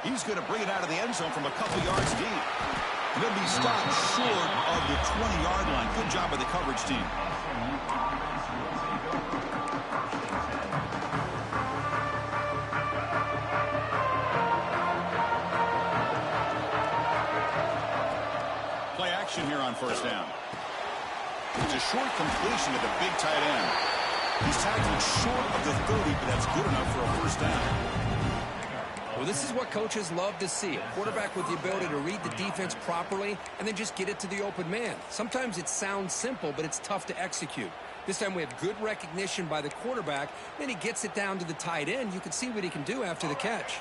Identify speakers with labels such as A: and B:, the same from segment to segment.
A: He's going to bring it out of the end zone from a couple yards deep. He'll be stopped short of the 20-yard line. Good job by the coverage team. Play action here on first down. It's a short completion to the big tight end. He's tackled short of the 30, but that's good enough for a first down.
B: Well, this is what coaches love to see. A quarterback with the ability to read the defense properly and then just get it to the open man. Sometimes it sounds simple, but it's tough to execute. This time we have good recognition by the quarterback. Then he gets it down to the tight end. You can see what he can do after the catch.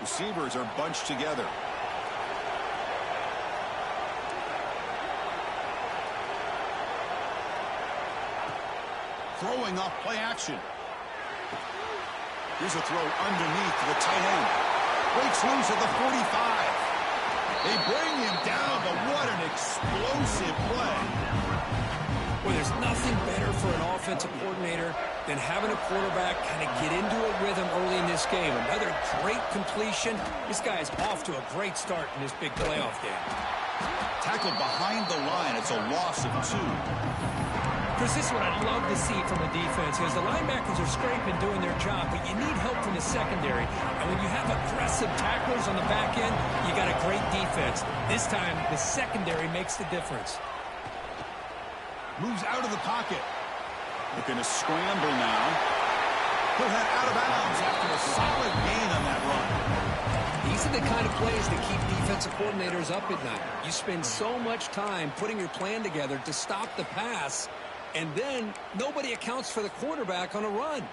A: Receivers are bunched together. Throwing off play action. Here's a throw underneath to the tight end. Breaks loose at the 45. They bring him down, but what an explosive play.
B: Well, there's nothing better for an offensive coordinator than having a quarterback kind of get into a rhythm early in this game. Another great completion. This guy is off to a great start in this big playoff game.
A: Tackled behind the line. It's a loss of 2.
B: Chris, this is what I'd love to see from a defense is the linebackers are scraping doing their job, but you need help from the secondary. And when you have aggressive tacklers on the back end, you got a great defense. This time, the secondary makes the difference.
A: Moves out of the pocket. Looking to scramble now. He'll head out of bounds after a solid gain on that run.
B: These are the kind of plays that keep defensive coordinators up at night. You spend so much time putting your plan together to stop the pass, and then nobody accounts for the quarterback on a run.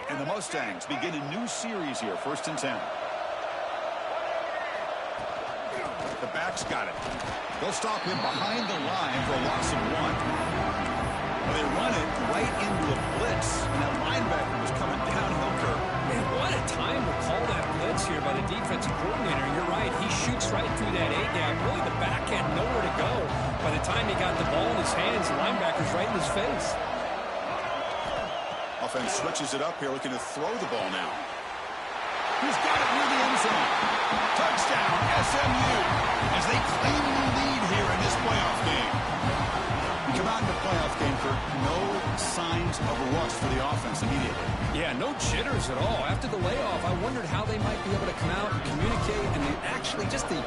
A: And the Mustangs begin a new series here, 1st and 10. The back's got it. They'll stop him behind the line for a loss of 1. They run it right into a blitz, and that linebacker was coming downhill curve.
B: Man, what a time to call that blitz here by the defensive coordinator. You're right. He shoots right through that A-gap. Really, the back had nowhere to go. By the time he got the ball in his hands, the linebacker's right in his face.
A: Offense switches it up here, looking to throw the ball now. He's got it near the end zone. Touchdown, SMU, as they claim the lead here in this playoff game. We come out in the playoff game for no signs of a rust for the offense immediately.
B: Yeah, no jitters at all. After the layoff, I wondered how they might be able to come out and communicate and actually just the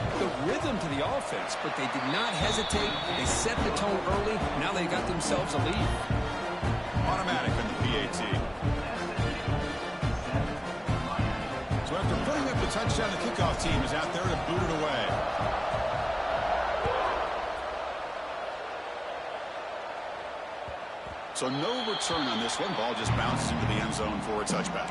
B: rhythm to the offense. But they did not hesitate. They set the tone early. Now they got themselves a lead.
A: Automatic on the PAT. So after putting up the touchdown, the kickoff team is out there to boot it away. So no return on this one. Ball just bounces into the end zone for a touchback.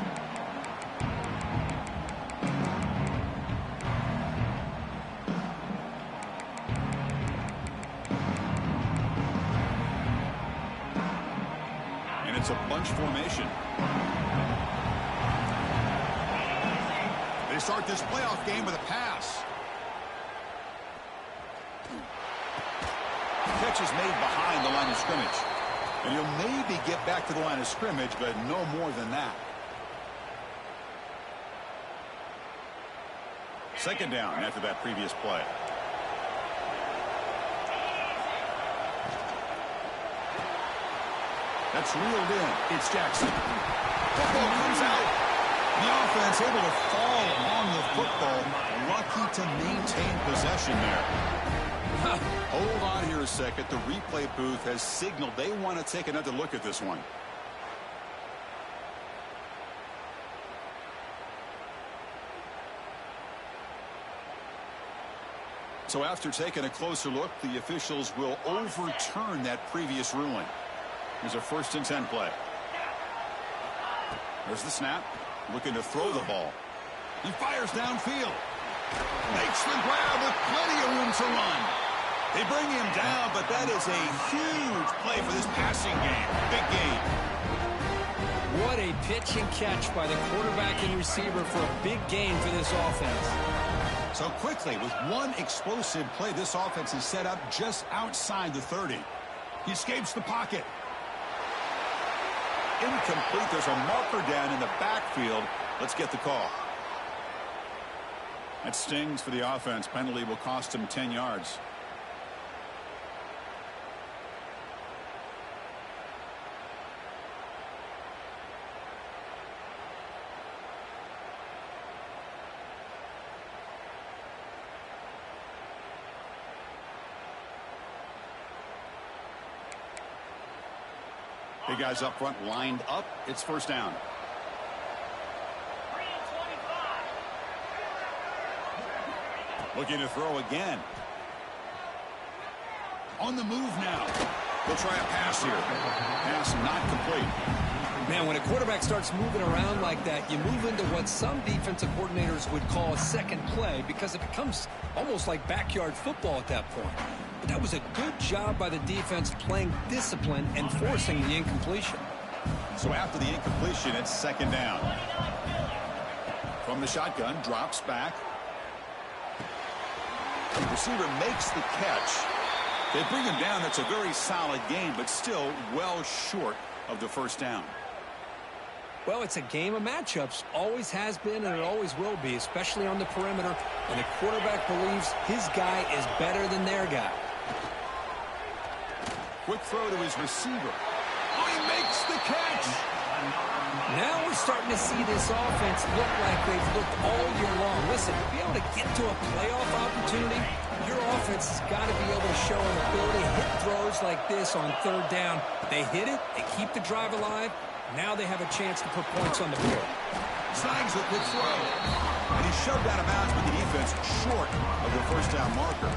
A: And it's a bunch formation. They start this playoff game with a pass. The catch is made behind the line of scrimmage. And he'll maybe get back to the line of scrimmage, but no more than that. 2nd down after that previous play. That's reeled in. It's Jackson. Football comes out. The offense able to fall on the football. Lucky to maintain possession there. Hold on here a second. The replay booth has signaled they want to take another look at this one. So after taking a closer look, the officials will overturn that previous ruling. Here's a 1st and 10 play. There's the snap. Looking to throw the ball. He fires downfield. Makes the grab with plenty of room to run. They bring him down, but that is a huge play for this passing game. Big game.
B: What a pitch and catch by the quarterback and receiver for a big gain for this offense.
A: So quickly, with one explosive play, this offense is set up just outside the 30. He escapes the pocket. Incomplete. There's a marker down in the backfield. Let's get the call. That stings for the offense. Penalty will cost him 10 yards. Big guys up front lined up. It's first down. Looking to throw again. On the move now. They'll try a pass here. Pass not complete.
B: Man, when a quarterback starts moving around like that, you move into what some defensive coordinators would call a second play because it becomes almost like backyard football at that point. But that was a good job by the defense playing discipline and forcing the incompletion.
A: So after the incompletion, it's second down. From the shotgun, drops back. The receiver makes the catch. They bring him down. That's a very solid game, but still well short of the first down.
B: Well, it's a game of matchups. Always has been, and it always will be, especially on the perimeter. And the quarterback believes his guy is better than their guy.
A: Quick throw to his receiver. Oh, he makes the catch.
B: Now we're starting to see this offense look like they've looked all year long. Listen, to be able to get to a playoff opportunity, your offense has got to be able to show an ability to hit throws like this on third down. They hit it, they keep the drive alive. Now they have a chance to put points on the board.
A: Snags a quick throw. And he's shoved out of bounds with the defense short of the first down marker.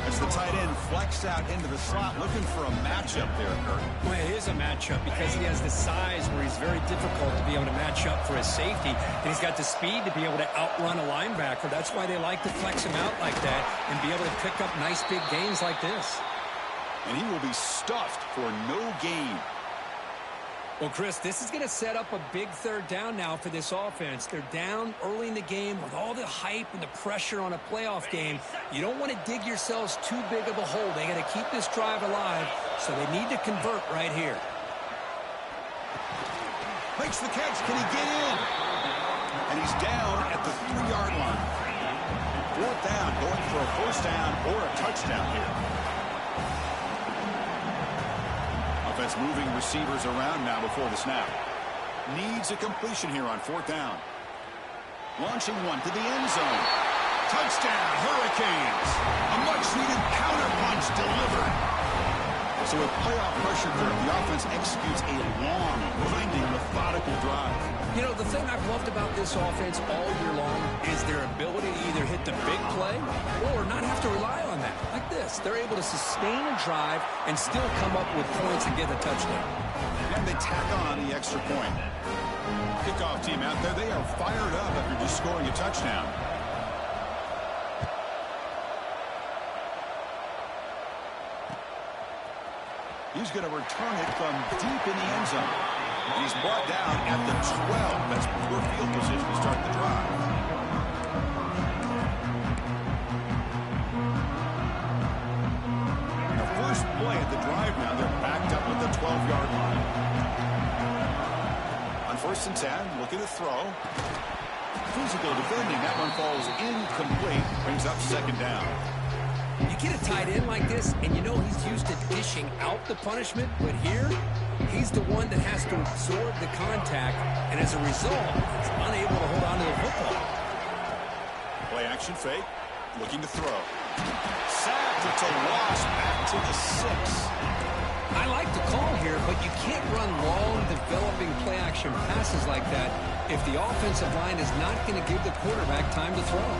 A: As the tight end flex out into the slot, looking for a matchup there, Kurt.
B: Well, it is a matchup because he has the size where he's very difficult to be able to match up for his safety. And he's got the speed to be able to outrun a linebacker. That's why they like to flex him out like that and be able to pick up nice big gains like this.
A: And he will be stuffed for no gain.
B: Well, Chris, this is going to set up a big third down now for this offense. They're down early in the game with all the hype and the pressure on a playoff game. You don't want to dig yourselves too big of a hole. They got to keep this drive alive, so they need to convert right here.
A: Makes the catch. Can he get in? And he's down at the 3-yard line. Fourth down, going for a first down or a touchdown here. Offense moving receivers around now before the snap. Needs a completion here on fourth down. Launching one to the end zone. Touchdown, Hurricanes. A much-needed counterpunch delivered. So with playoff pressure, the offense executes a long, winding, methodical drive.
B: You know, the thing I've loved about this offense all year long is their ability to either hit the big play or not have to rely on that. Like this, they're able to sustain a drive and still come up with points and get a touchdown.
A: And they tack on the extra point. Kickoff team out there, they are fired up after just scoring a touchdown. He's going to return it from deep in the end zone. He's brought down at the 12. That's poor field position to start the drive. The first play at the drive now, they're backed up at the 12-yard line. On 1st and 10, looking to throw. Physical defending. That one falls incomplete. Brings up second down.
B: You get a tight end like this, and you know he's used to dishing out the punishment, but here, he's the one that has to absorb the contact, and as a result, he's unable to hold on to the football.
A: Play action fake, looking to throw. Sacked, it's a loss, back to the 6.
B: I like the call here, but you can't run long, developing play-action passes like that if the offensive line is not going to give the quarterback time to throw.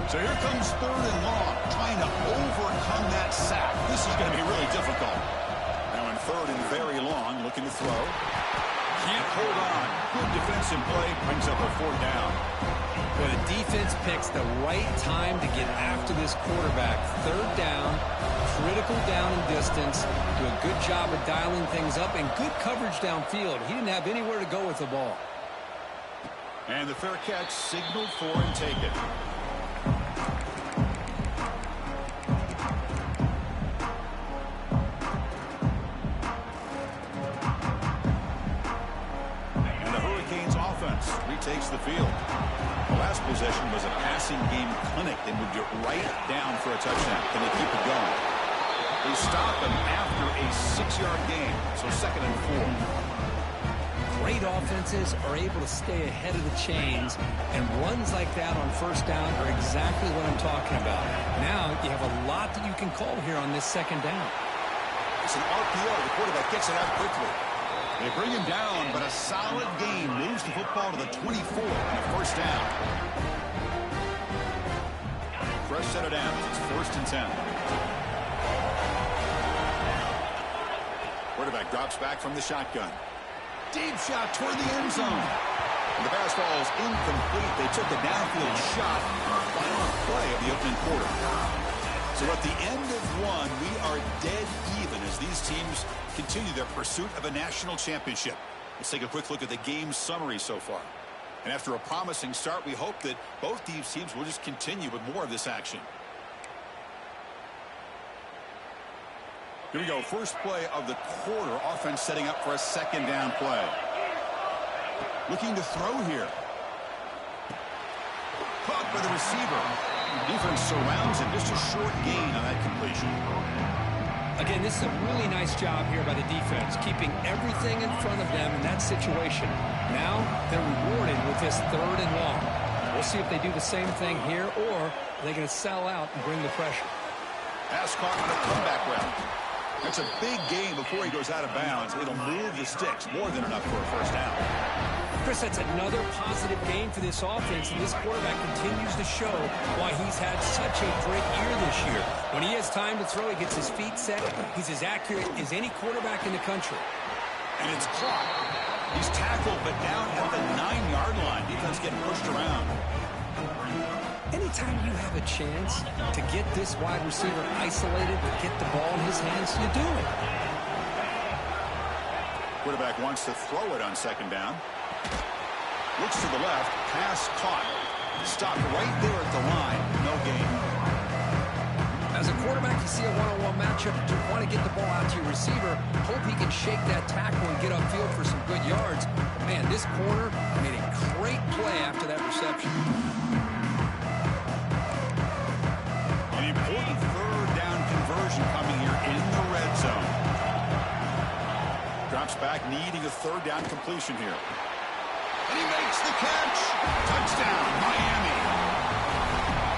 A: So here comes 3rd and long, trying to overcome that sack. This is going to be really difficult. Now in 3rd and very long, looking to throw. can't hold on. Good defensive play brings up a 4th down.
B: Well, the defense picks the right time to get after this quarterback. 3rd down, critical down and distance. Do a good job of dialing things up and good coverage downfield. He didn't have anywhere to go with the ball.
A: And the fair catch signaled for and taken. And the Hurricanes offense retakes the field. The last possession was a passing game clinic and would get right down for a touchdown. Can they keep it going? They stop him after a 6-yard gain, so 2nd and 4.
B: Great offenses are able to stay ahead of the chains, and runs like that on 1st down are exactly what I'm talking about. Now you have a lot that you can call here on this 2nd down.
A: It's an RPO. The quarterback gets it out quickly. They bring him down, but a solid gain moves the football to the 24 and a 1st down. Fresh set of downs. It's 1st and 10. Quarterback drops back from the shotgun. Deep shot toward the end zone. And the pass ball is incomplete. They took a downfield shot on the final play of the opening quarter. So at the end of 1, we are dead even as these teams continue their pursuit of a national championship. Let's take a quick look at the game summary so far. And after a promising start, we hope that both these teams will just continue with more of this action. Here we go. First play of the quarter. Offense setting up for a 2nd down play. Looking to throw here. Caught by the receiver. Defense surrounds him. Just a short gain on that completion.
B: Again, this is a really nice job here by the defense, keeping everything in front of them in that situation. Now they're rewarded with this 3rd and long. We'll see if they do the same thing here, or are they going to sell out and bring the pressure.
A: Pass caught on a comeback route. That's a big gain before he goes out of bounds. It'll move the sticks, more than enough for a 1st down.
B: Chris, that's another positive game for this offense, and this quarterback continues to show why he's had such a great year this year. When he has time to throw, he gets his feet set. He's as accurate as any quarterback in the country.
A: And it's caught. He's tackled, but down at the 9-yard line. Defense getting pushed around.
B: Anytime you have a chance to get this wide receiver isolated, to get the ball in his hands, you do it.
A: Quarterback wants to throw it on 2nd down. Looks to the left. Pass caught. Stopped right there at the line. No gain.
B: As a quarterback, you see a one-on-one matchup. You want to get the ball out to your receiver. Hope he can shake that tackle and get upfield for some good yards. Man, this corner made a great play after that reception.
A: An important 3rd down conversion coming here in the red zone. Drops back, needing a 3rd down completion here. And he makes the catch. Touchdown, Miami.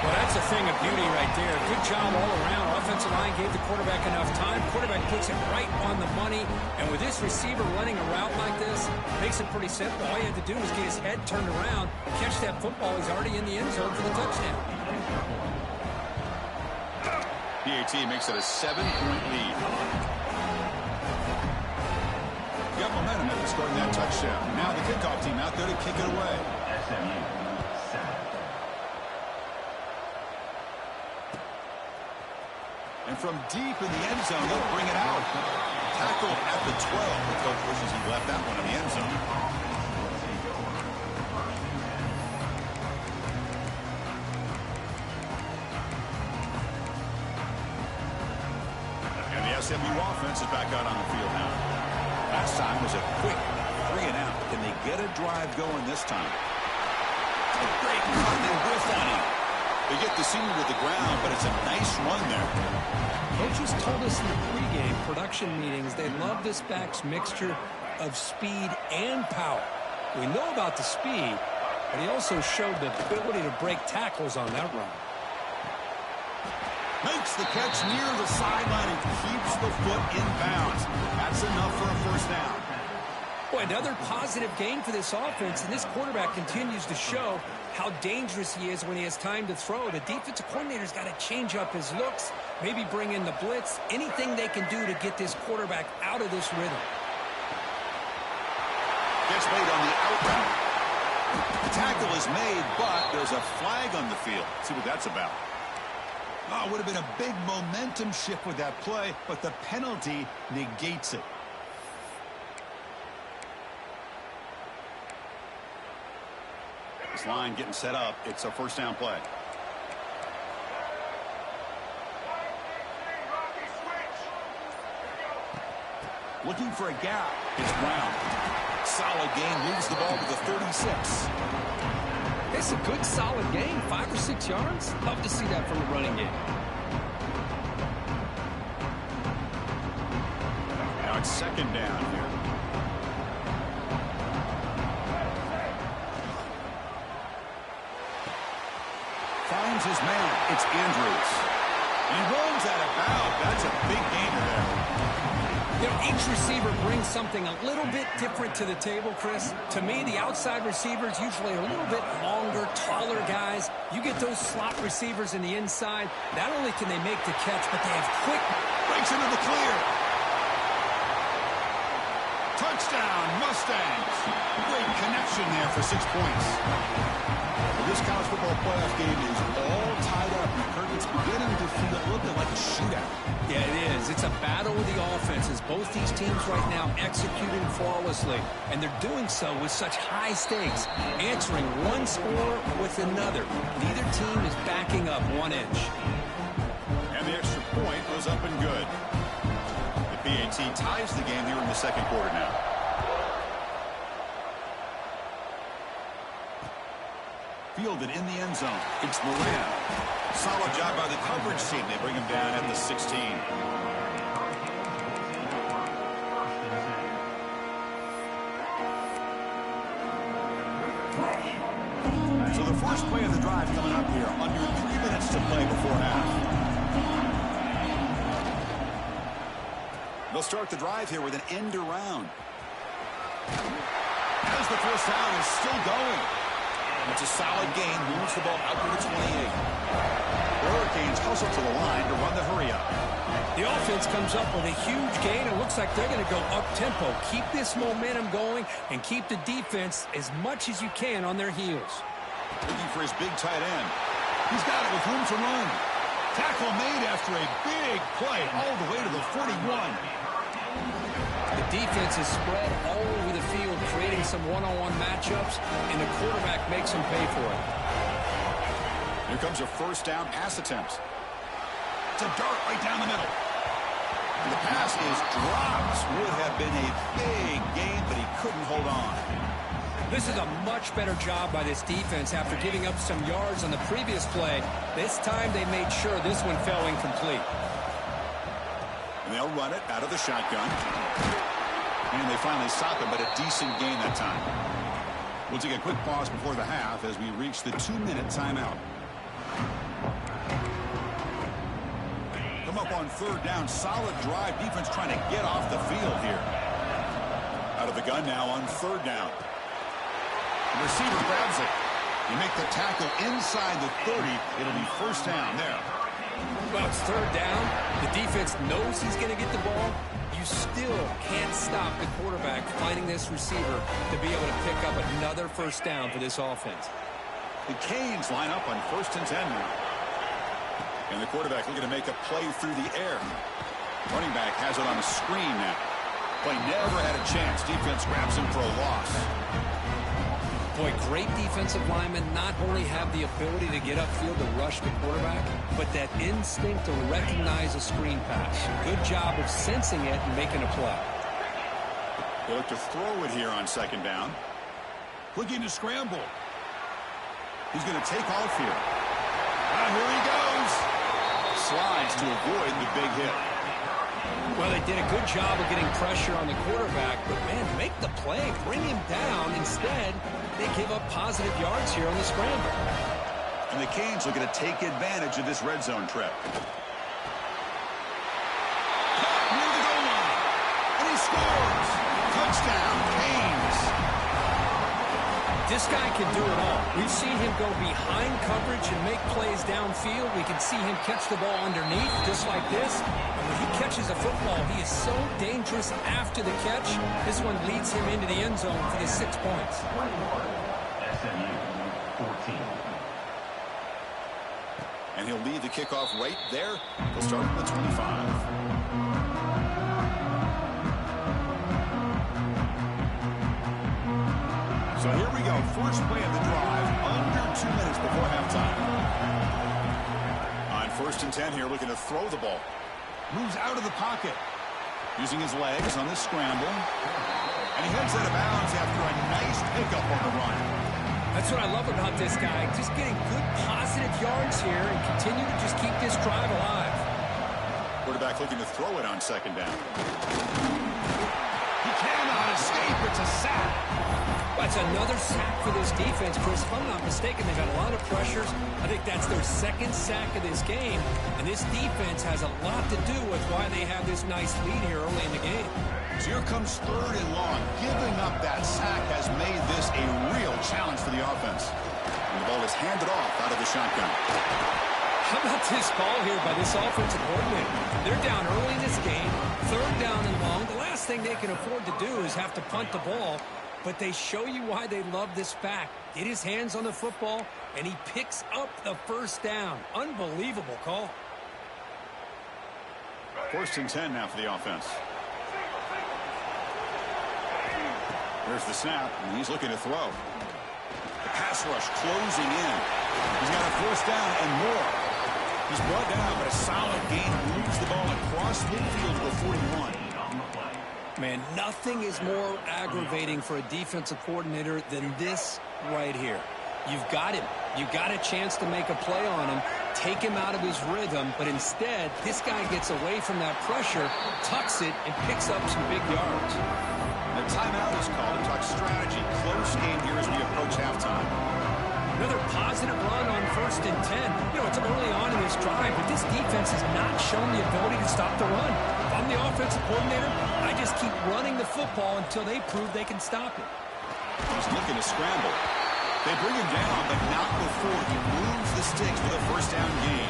B: Well, that's a thing of beauty right there. Good job all around. Offensive line gave the quarterback enough time. Quarterback puts it right on the money. And with this receiver running a route like this, makes it pretty simple. All you had to do was get his head turned around, catch that football. He's already in the end zone for the touchdown.
A: PAT makes it a 7-point lead. Got momentum after scoring that touchdown. Now the kickoff team out there to kick it away. And from deep in the end zone, they'll bring it out. Tackled at the 12. The coach wishes he left that one in the end zone. And the SMU offense is back out on the field now. Last time was a quick 3 and out. Can they get a drive going this time? A great cut and whiff on him. They get the senior to the ground, but it's a nice run there.
B: Coaches told us in the pregame production meetings they love this back's mixture of speed and power. We know about the speed, but he also showed the ability to break tackles on that run.
A: Makes the catch near the sideline and keeps the foot in bounds. That's enough for a 1st down.
B: Boy, another positive gain for this offense, and this quarterback continues to show how dangerous he is when he has time to throw. The defensive coordinator's got to change up his looks, maybe bring in the blitz, anything they can do to get this quarterback out of this rhythm.
A: Gets made on the out route. The tackle is made, but there's a flag on the field. Let's see what that's about. Oh, it would have been a big momentum shift with that play, but the penalty negates it. This line getting set up. It's a first down play. Looking for a gap. It's Brown. Solid game. Moves the ball to the 36.
B: It's a good, solid game. 5 or 6 yards. Love to see that from the running game.
A: Now it's second down here. Finds his man. It's Andrews. He runs out of bounds. That's a big gainer there.
B: You know, each receiver brings something a little bit different to the table, Chris. To me, the outside receivers usually are a little bit longer, taller guys. You get those slot receivers in the inside, not only can they make the catch, but they have quick.
A: Breaks into the clear. Touchdown, Mustangs. Great connection there for 6 points. Well, this college football playoff game is all tied up. Kirk, it's beginning to feel a little bit like a shootout.
B: Yeah, it is. It's a battle with the offenses. Both these teams right now executing flawlessly, and they're doing so with such high stakes, answering one score with another. Neither team is backing up 1 inch.
A: And the extra point was up and good. The BAT ties the game here in the second quarter now. Fielded in the end zone. It's Moran. Solid job by the coverage team. They bring him down at the 16. So the first play of the drive coming up here. Under 3 minutes to play before half. They'll start the drive here with an end around. As the first down is still going. It's a solid gain. Moves the ball out to the 28. The Hurricanes hustle to the line to run the hurry up.
B: The offense comes up with a huge gain. It looks like they're going to go up-tempo. Keep this momentum going and keep the defense as much as you can on their heels.
A: Looking for his big tight end. He's got it with room to run. Tackle made after a big play all the way to the 41.
B: The defense is spread all over the field, creating some one-on-one matchups, and the quarterback makes them pay for it.
A: Here comes a first down pass attempt. It's a dart right down the middle. And the pass is dropped. Would have been a big gain, but he couldn't hold on.
B: This is a much better job by this defense after giving up some yards on the previous play. This time they made sure this one fell incomplete.
A: And they'll run it out of the shotgun. And they finally stop it, but a decent gain that time. We'll take a quick pause before the half as we reach the 2-minute timeout. Come up on third down. Solid drive. Defense trying to get off the field here. Out of the gun now on third down. The receiver grabs it. You make the tackle inside the 30. It'll be first down there.
B: Well, it's third down. The defense knows he's going to get the ball. You still can't stop the quarterback finding this receiver to be able to pick up another first down for this offense.
A: The Canes line up on 1st and 10 now. And the quarterback looking to make a play through the air. Running back has it on a screen now. Play never had a chance. Defense grabs him for a loss.
B: Boy, great defensive linemen not only have the ability to get upfield to rush the quarterback, but that instinct to recognize a screen pass. Good job of sensing it and making a play.
A: They look to throw it here on second down. Looking to scramble. He's going to take off here. And here he goes. Slides to avoid the big hit.
B: Well, they did a good job of getting pressure on the quarterback, but, man, make the play, bring him down. Instead, they give up positive yards here on the scramble.
A: And the Canes looking to take advantage of this red zone trip. Near the goal line. And he scores. Touchdown, Canes.
B: This guy can do it all. We've seen him go behind coverage and make plays downfield. We can see him catch the ball underneath, just like this. And when he catches a football, he is so dangerous after the catch. This one leads him into the end zone for the 6 points.
C: SMU 14.
A: And he'll lead the kickoff right there. He'll start at the 25. So here we go. First play of the drive. Under 2 minutes before halftime. On 1st and 10 here, looking to throw the ball. Moves out of the pocket. Using his legs on this scramble. And he heads out of bounds after a nice pickup on the run.
B: That's what I love about this guy. Just getting good positive yards here and continue to just keep this drive alive.
A: Quarterback looking to throw it on 2nd down. He cannot escape. It's a sack.
B: That's another sack for this defense, Chris. If I'm not mistaken, they've had a lot of pressures. I think that's their 2nd sack of this game. And this defense has a lot to do with why they have this nice lead here early in the game.
A: So here comes 3rd and long. Giving up that sack has made this a real challenge for the offense. And the ball is handed off out of the shotgun.
B: How about this call here by this offensive coordinator? They're down early in this game, 3rd down and long. The last thing they can afford to do is have to punt the ball. But they show you why they love this back. Get his hands on the football, and he picks up the 1st down. Unbelievable call.
A: 1st and 10 now for the offense. There's the snap, and he's looking to throw. The pass rush closing in. He's got a 1st down and more. He's brought down, but a solid gain. Moves the ball across midfield to the 41.
B: Man, nothing is more aggravating for a defensive coordinator than this right here. You've got him. You've got a chance to make a play on him, take him out of his rhythm, but instead, this guy gets away from that pressure, tucks it, and picks up some big yards.
A: The timeout is called to talk strategy. Close game here as we approach halftime.
B: Another positive run on 1st and 10. You know, it's early on in this drive, but this defense has not shown the ability to stop the run. If I'm the offensive coordinator, I just keep running the football until they prove they can stop it.
A: He's looking to scramble. They bring him down, but not before he moves the sticks for the 1st down gain.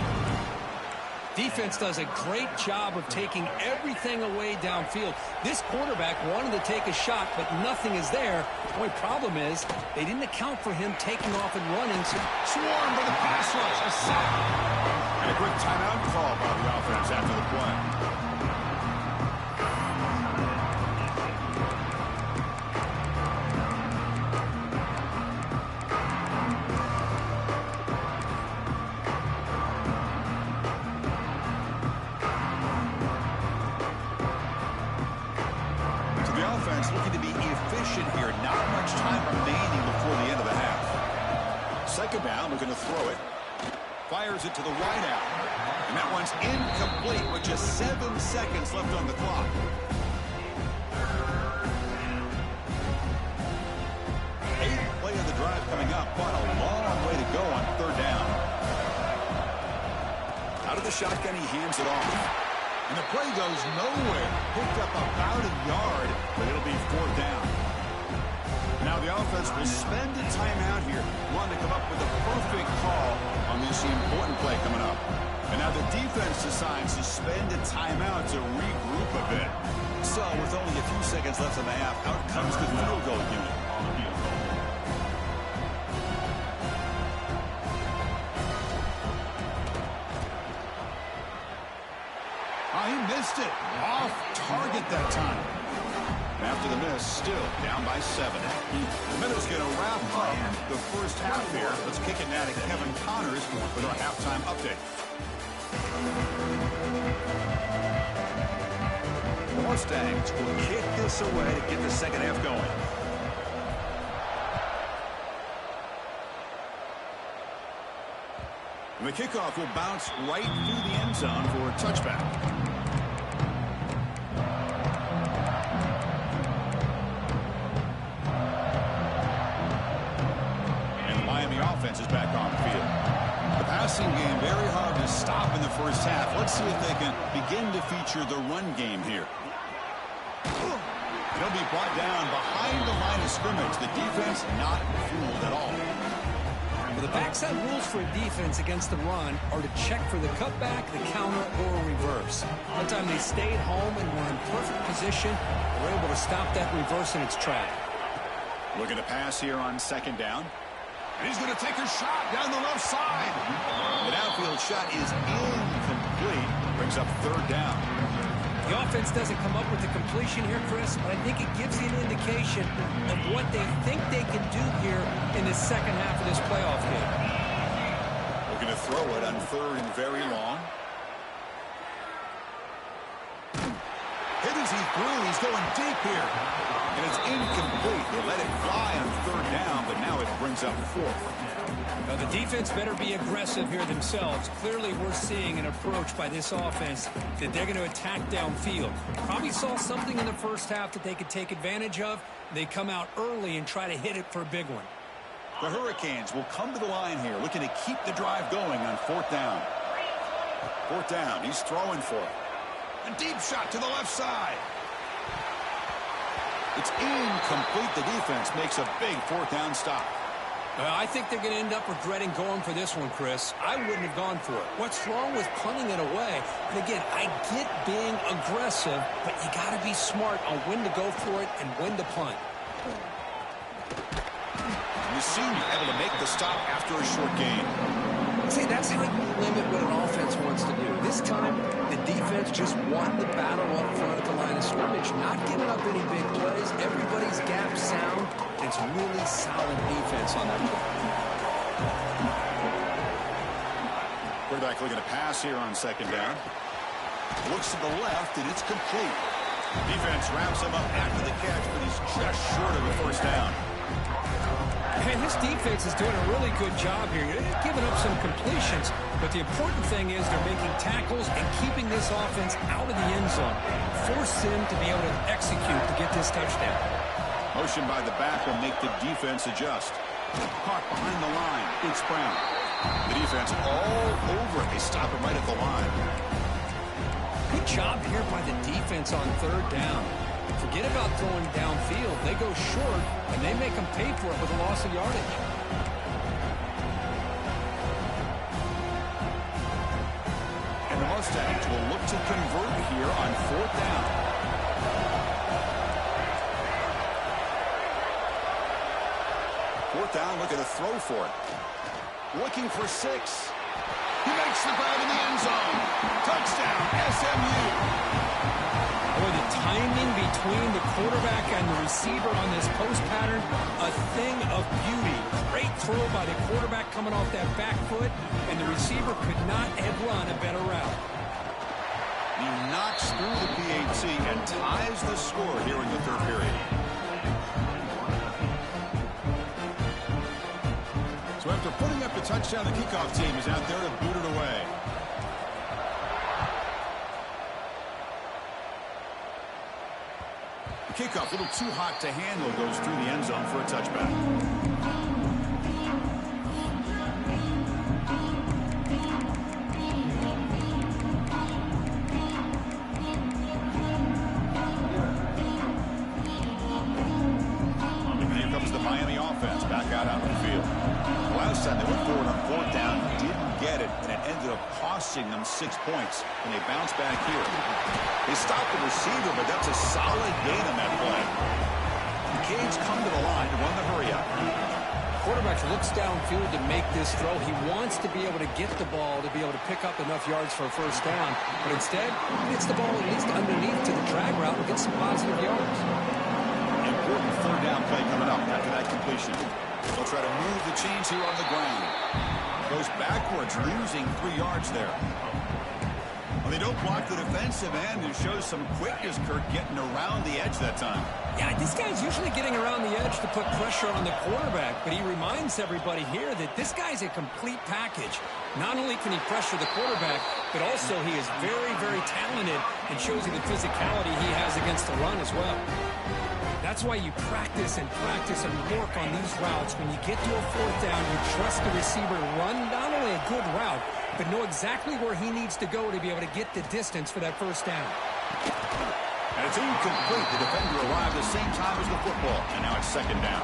B: Defense does a great job of taking everything away downfield. This quarterback wanted to take a shot, but nothing is there. The only problem is they didn't account for him taking off and running. So
A: swarmed by the pass rush, a sack. And a quick timeout call by the offense after the play. Looking to be efficient here. Not much time remaining before the end of the half. 2nd down, looking to throw it. Fires it to the wide out. And that one's incomplete with just 7 seconds left on the clock. Eighth play of the drive coming up. But a long way to go on 3rd down. Out of the shotgun, he hands it off. And the play goes nowhere. Picked up about a yard, but it'll be 4th down. Now the offense will spend a timeout here. Want to come up with a perfect call on this important play coming up. And now the defense decides to spend a timeout to regroup a bit. So with only a few seconds left in the half, out comes the field goal unit. He missed it. Off target that time. And after the miss, still down by 7. The Minnows going to wrap up the 1st half here. Let's kick it now to Kevin Connors with our halftime update. The Mustangs will kick this away to get the 2nd half going. And the kickoff will bounce right through the end zone for a touchback. Offense is back on the field. The passing game very hard to stop in the 1st half. Let's see if they can begin to feature the run game here. He'll be brought down behind the line of scrimmage. The defense not fooled at all.
B: Well, the backside rules for a defense against the run are to check for the cutback, the counter, or a reverse. That time they stayed home and were in perfect position. They were able to stop that reverse in its track.
A: Looking to pass here on second down. And he's going to take a shot down the left side. The downfield shot is incomplete. Brings up third down.
B: The offense doesn't come up with the completion here, Chris, but I think it gives you an indication of what they think they can do here in the second half of this playoff game.
A: Looking to throw it on third and very long. Hit as he threw. He's going deep here. And it's incomplete. They let it fly on third down, but now it brings up fourth.
B: Now the defense better be aggressive here themselves. Clearly we're seeing an approach by this offense that they're going to attack downfield. Probably saw something in the first half that they could take advantage of. They come out early and try to hit it for a big one.
A: The Hurricanes will come to the line here, looking to keep the drive going on fourth down. Fourth down, he's throwing for it. A deep shot to the left side. It's incomplete. The defense makes a big fourth down stop.
B: I think they're going to end up regretting going for this one, Chris. I wouldn't have gone for it. What's wrong with punting it away? And again, I get being aggressive, but you got to be smart on when to go for it and when to punt.
A: The senior able to make the stop after a short gain.
B: See, that's how you limit what an offense wants to do. This time, the defense just won the battle up front at the line of scrimmage, not giving up any big plays. Everybody's gap sound. It's really solid defense on that play.
A: Quarterback looking to pass here on second down. Looks to the left, and it's complete. Defense wraps him up after the catch, but he's just short of the first down.
B: And this defense is doing a really good job here. They're giving up some completions, but the important thing is they're making tackles and keeping this offense out of the end zone. Force them to be able to execute to get this touchdown.
A: Motion by the back will make the defense adjust. Caught behind the line. It's Brown. The defense all over it. They stop him right at the line.
B: Good job here by the defense on third down. Forget about throwing downfield. They go short, and they make them pay for it with a loss of yardage.
A: And the Mustangs will look to convert here on fourth down. Fourth down, looking to throw for it. Looking for 6. He makes the grab in the end zone. Touchdown, SMU.
B: Boy, the timing between the quarterback and the receiver on this post pattern, a thing of beauty. Great throw by the quarterback coming off that back foot, and the receiver could not have run a better route.
A: He knocks through the PAT and ties the score here in the third period. So after putting up the touchdown, the kickoff team is out there to boot it away. The kickoff, a little too hot to handle, goes through the end zone for a touchback. Them 6 points, and they bounce back here. They stop the receiver, but that's a solid gain on that play. The Canes come to the line to run the hurry up.
B: Quarterback looks downfield to make this throw. He wants to be able to get the ball to be able to pick up enough yards for a first down, but instead, he gets the ball at least underneath to the drag route and gets some positive yards.
A: Important third down play coming up after that completion. They'll try to move the chains here on the ground. Goes backwards, losing 3 yards there. Well, they don't block the defensive end and shows some quickness, Kirk, getting around the edge that time.
B: Yeah, this guy's usually getting around the edge to put pressure on the quarterback, but he reminds everybody here that this guy's a complete package. Not only can he pressure the quarterback, but also he is very, very talented and shows you the physicality he has against the run as well. That's why you practice and work on these routes. When you get to a fourth down, you trust the receiver to run not only a good route, but know exactly where he needs to go to be able to get the distance for that first down.
A: And it's incomplete. The defender arrived to save football. And now it's second down.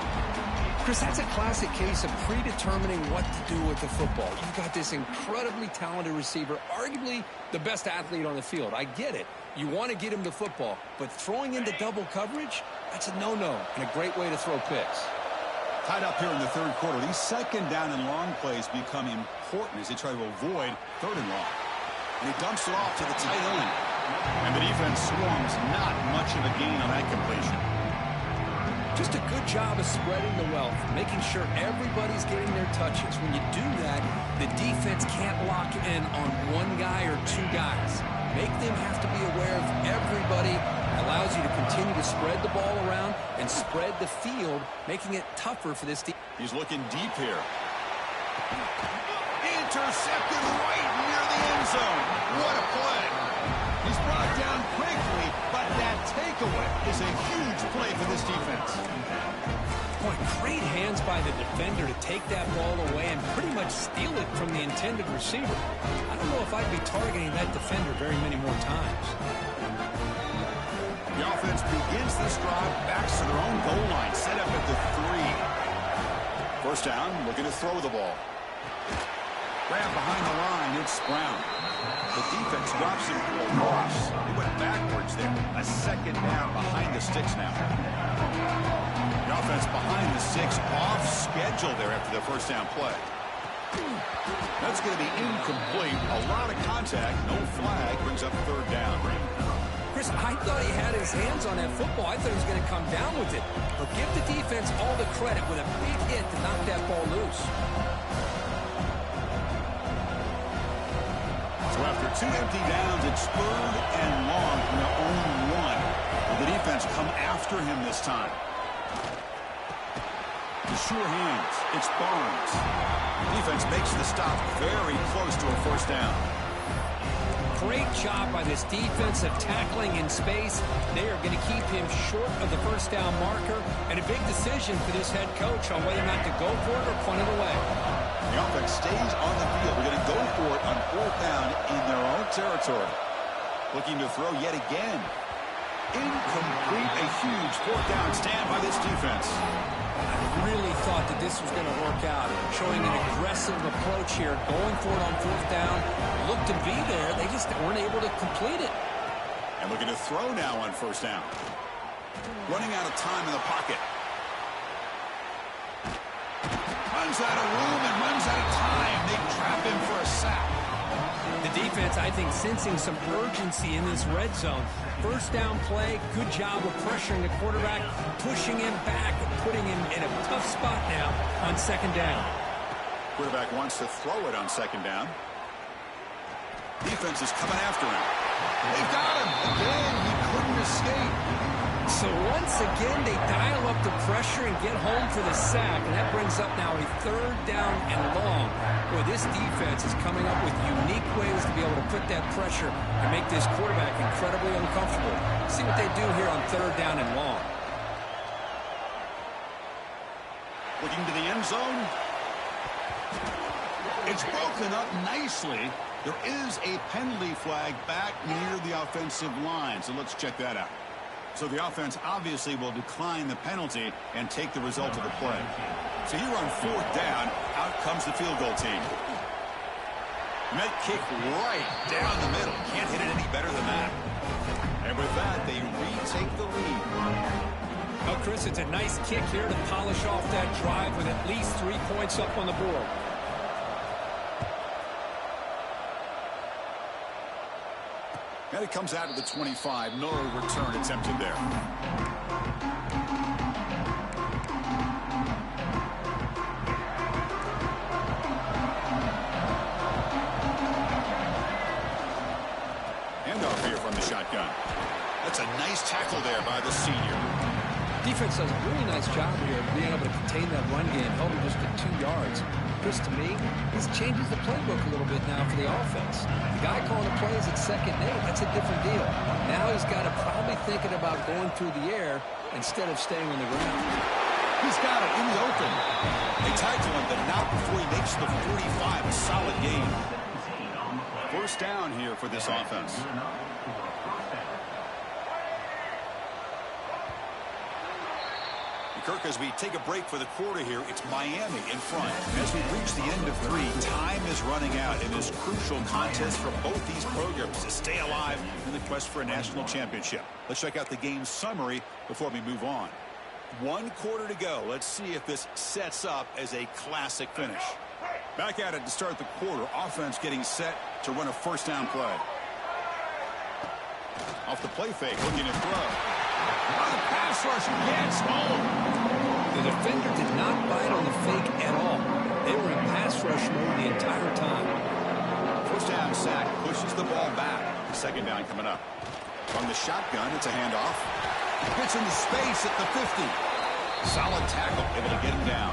B: Chris, that's a classic case of predetermining what to do with the football. You've got this incredibly talented receiver, arguably the best athlete on the field. I get it. You want to get him the football, but throwing into double coverage, that's a no-no and a great way to throw picks.
A: Tied up here in the third quarter. These second down and long plays become important as they try to avoid third and long. And he dumps it off to the tight end. And the defense swarms. Not much of a gain on that completion.
B: Just a good job of spreading the wealth, making sure everybody's getting their touches. When you do that, the defense can't lock in on one guy or two guys. Make them have to be aware of everybody. Allows you to continue to spread the ball around and spread the field, making it tougher for this team.
A: He's looking deep here. Intercepted right near the end zone. What a play. He's brought down quickly, but that takeaway is a huge play for this defense.
B: Boy, great hands by the defender to take that ball away and pretty much steal it from the intended receiver. I don't know if I'd be targeting that defender very many more times.
A: The offense begins this drive, backs to their own goal line, set up at the 3. First down, looking to throw the ball. Grab behind the line, it's Brown. The defense drops him for a loss. He went backwards there. A second down behind the sticks now. The offense behind the sticks, off schedule there after the first down play. That's going to be incomplete. A lot of contact, no flag, brings up third down.
B: Chris, I thought he had his hands on that football. I thought he was going to come down with it. But give the defense all the credit with a big hit to knock that ball loose.
A: So after 2 empty downs, it's 3rd and long from their own 1. Will the defense come after him this time? The sure hands. It's Barnes. The defense makes the stop very close to a first down.
B: Great job by this defense of tackling in space. They are going to keep him short of the first down marker. And a big decision for this head coach on whether or not to go for it or punt it away.
A: The offense stays on the field. We're going to go for it on 4th down in their own territory. Looking to throw yet again. Incomplete. A huge 4th down stand by this defense.
B: I really thought that this was going to work out. Showing an aggressive approach here. Going for it on 4th down. Looked to be there. They just weren't able to complete it.
A: And looking to throw now on 1st down. Running out of time in the pocket. Runs out of room and runs out of time. They trap him for a sack.
B: The defense, I think, sensing some urgency in this red zone. First down play, good job of pressuring the quarterback, pushing him back and putting him in a tough spot now on 2nd down.
A: Quarterback wants to throw it on 2nd down. Defense is coming after him. They've got him. Again, he couldn't escape.
B: So once again, they dial up the pressure and get home for the sack. And that brings up now a 3rd down and long. Boy, this defense is coming up with unique ways to be able to put that pressure and make this quarterback incredibly uncomfortable. See what they do here on 3rd down and long.
A: Looking to the end zone. It's broken up nicely. There is a penalty flag back near the offensive line. So let's check that out. So the offense obviously will decline the penalty and take the result of the play. So here on 4th down, out comes the field goal team. Met kick right down the middle. Can't hit it any better than that. And with that, they retake the lead.
B: Oh, Chris, it's a nice kick here to polish off that drive with at least 3 points up on the board.
A: And it comes out of the 25. No return attempted there. Handoff here from the shotgun. That's a nice tackle there by the senior.
B: Defense does a really nice job here of being able to contain that run game, held him just to 2 yards. Chris, to me, this changes the playbook a little bit now for the offense. The guy calling the plays at 2nd and 8, that's a different deal. Now he's got to probably thinking about going through the air instead of staying on the ground.
A: He's got it in the open. They tackle him, but not before he makes the 45. A solid game. First down here for this offense. Kirk, as we take a break for the quarter here, it's Miami in front. As we reach the end of 3, time is running out in this crucial contest for both these programs to stay alive in the quest for a national championship. Let's check out the game summary before we move on. 1 quarter to go. Let's see if this sets up as a classic finish. Back at it to start the quarter. Offense getting set to run a first down play. Off the play fake, looking to throw. Oh, the pass rush gets home.
B: The defender did not bite on the fake at all. They were in pass rush mode the entire time.
A: First down sack pushes the ball back. Second down coming up. From the shotgun, it's a handoff. Gets into space at the 50. Solid tackle, able to get him down.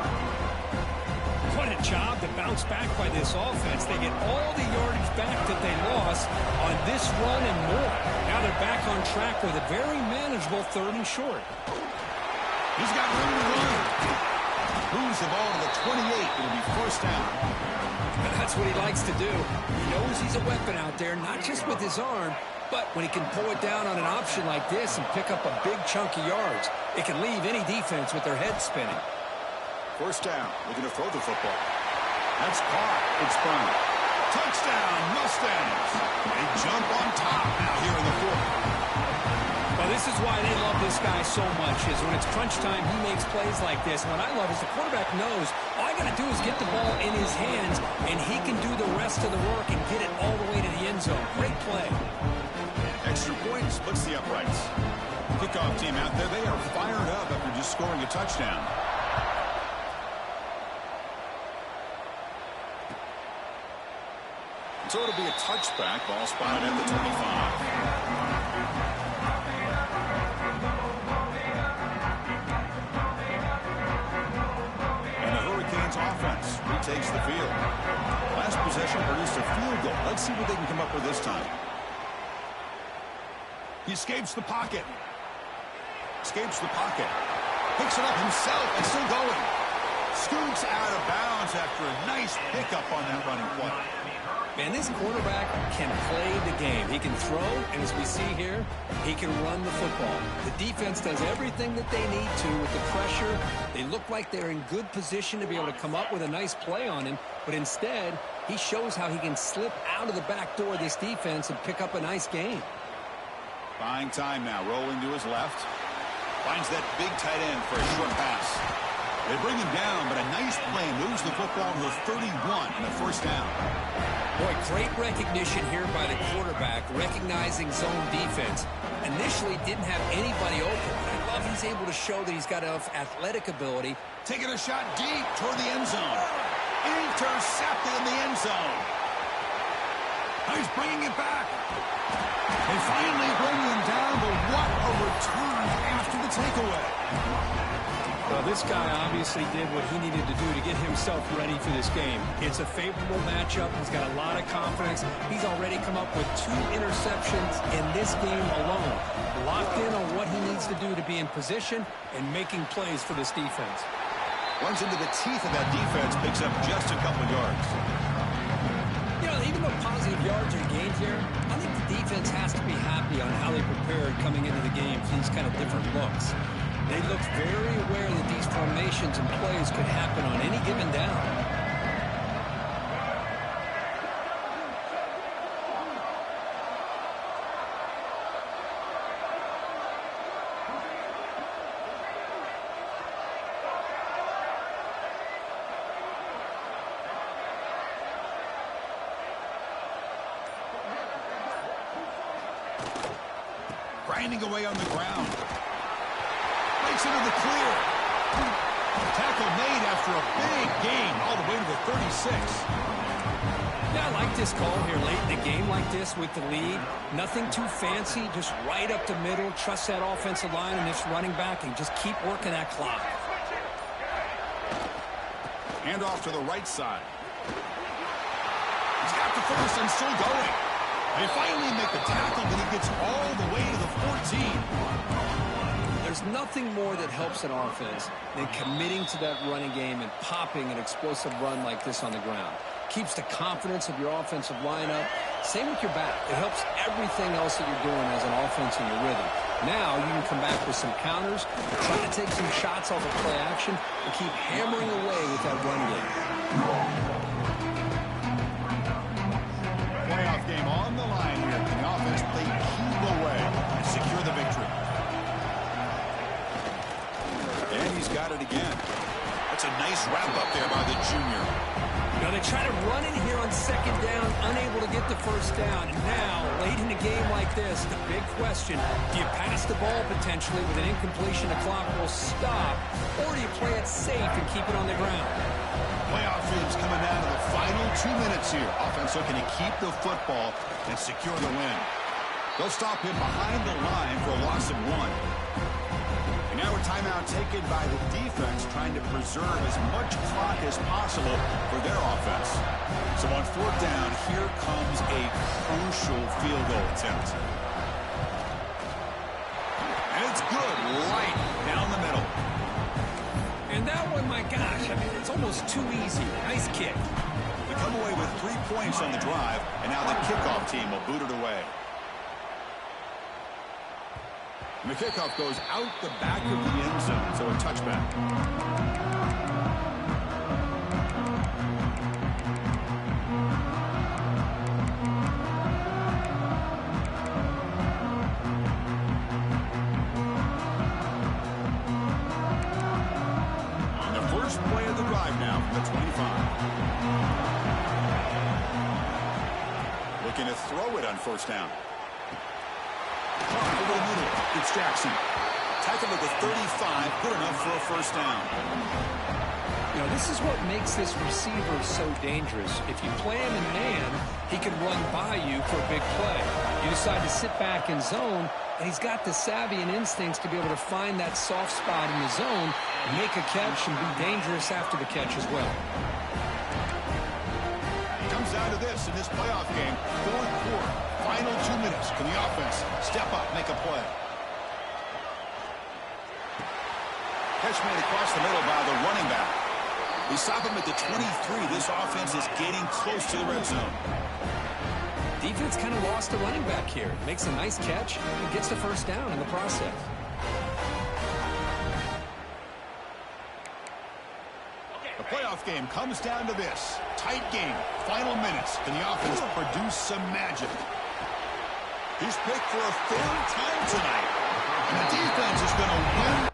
B: What a job to bounce back by this offense. They get all the yardage back that they lost on this run and more. Now they're back on track with a very manageable 3rd and short.
A: He's got room to run. Moves the ball to the 28. It'll be first down.
B: That's what he likes to do. He knows he's a weapon out there, not just with his arm, but when he can pull it down on an option like this and pick up a big chunk of yards, it can leave any defense with their head spinning.
A: First down. Looking to throw the football. That's caught. It's spun. Touchdown, Mustangs. They jump on top now here in the 4th.
B: Well, this is why they love this guy so much, is when it's crunch time, he makes plays like this. And what I love is the quarterback knows all I got to do is get the ball in his hands, and he can do the rest of the work and get it all the way to the end zone. Great play.
A: Extra point splits the uprights. Kickoff team out there, they are fired up after just scoring a touchdown. So it'll be a touchback. Ball spotted at the 25. And the Hurricanes offense retakes the field. Last possession produced a field goal. Let's see what they can come up with this time. He escapes the pocket. Escapes the pocket. Picks it up himself and still going. Scoots out of bounds after a nice pickup on that running play.
B: Man, this quarterback can play the game. He can throw, and as we see here, he can run the football. The defense does everything that they need to with the pressure. They look like they're in good position to be able to come up with a nice play on him, but instead, he shows how he can slip out of the back door of this defense and pick up a nice gain.
A: Buying time now, rolling to his left. Finds that big tight end for a short pass. They bring him down, but a nice play moves the football to the 31 and a first down.
B: Boy, great recognition here by the quarterback, recognizing zone defense. Initially didn't have anybody open, but I love he's able to show that he's got enough athletic ability.
A: Taking a shot deep toward the end zone. Intercepted in the end zone. Now he's bringing it back. They finally bring him down, but what a return after the takeaway.
B: Well, this guy obviously did what he needed to do to get himself ready for this game. It's a favorable matchup. He's got a lot of confidence. He's already come up with 2 interceptions in this game alone. Locked in on what he needs to do to be in position and making plays for this defense.
A: Runs into the teeth of that defense, picks up just a couple yards.
B: You know, even though positive yards are gained here, I think the defense has to be happy on how they prepared coming into the game for these kind of different looks. They looked very aware that these formations and plays could happen on any given down.
A: Grinding away on the ground. Breaks into the clear. Tackle made after a big gain all the way to the 36.
B: Yeah, I like this call here late in the game like this with the lead. Nothing too fancy, just right up the middle. Trust that offensive line and this running back and just keep working that clock.
A: Hand off to the right side. He's got the first and still going. They finally make the tackle, but he gets all the way to the 14.
B: There's nothing more that helps an offense than committing to that running game and popping an explosive run like this on the ground. Keeps the confidence of your offensive lineup. Same with your back. It helps everything else that you're doing as an offense in your rhythm. Now you can come back with some counters, try to take some shots off of play action, and keep hammering away with that run game.
A: Playoff game on the line here. Can the offense play keep away and secure the victory? And he's got it again. That's a nice wrap-up there by the junior.
B: Now they try to run in here on second down, unable to get the first down. And now, late in a game like this, the big question, do you pass the ball potentially with an incompletion the clock will stop, or do you play it safe and keep it on the ground?
A: Playoff games coming down to the final 2 minutes here. Offense looking to keep the football and secure the win. They'll stop him behind the line for a loss of 1. And now a timeout taken by the defense, trying to preserve as much clock as possible for their offense. So on fourth down, here comes a crucial field goal attempt. And it's good, right down the middle.
B: And that one, my gosh, I mean, it's almost too easy. Nice kick.
A: They come away with 3 points on the drive, and now the kickoff team will boot it away. And the kickoff goes out the back of the end zone, so a touchback. On the first play of the drive now from the 25. Looking to throw it on first down. Over the middle, it's Jackson. Tackled at the 35, good enough for a first down.
B: You know, this is what makes this receiver so dangerous. If you play him in man, he can run by you for a big play. You decide to sit back in zone, and he's got the savvy and instincts to be able to find that soft spot in the zone, make a catch, and be dangerous after the catch as well.
A: It comes down to this in this playoff game, fourth quarter. Final 2 minutes. Can the offense step up, make a play? Catch made across the middle by the running back. They stop him at the 23. This offense is getting close to the red zone.
B: Defense kind of lost the running back here. Makes a nice catch and gets the first down in the process.
A: The playoff game comes down to this. Tight game. Final minutes. Can the offense produce some magic? He's picked for a third time tonight. And the defense is going to win.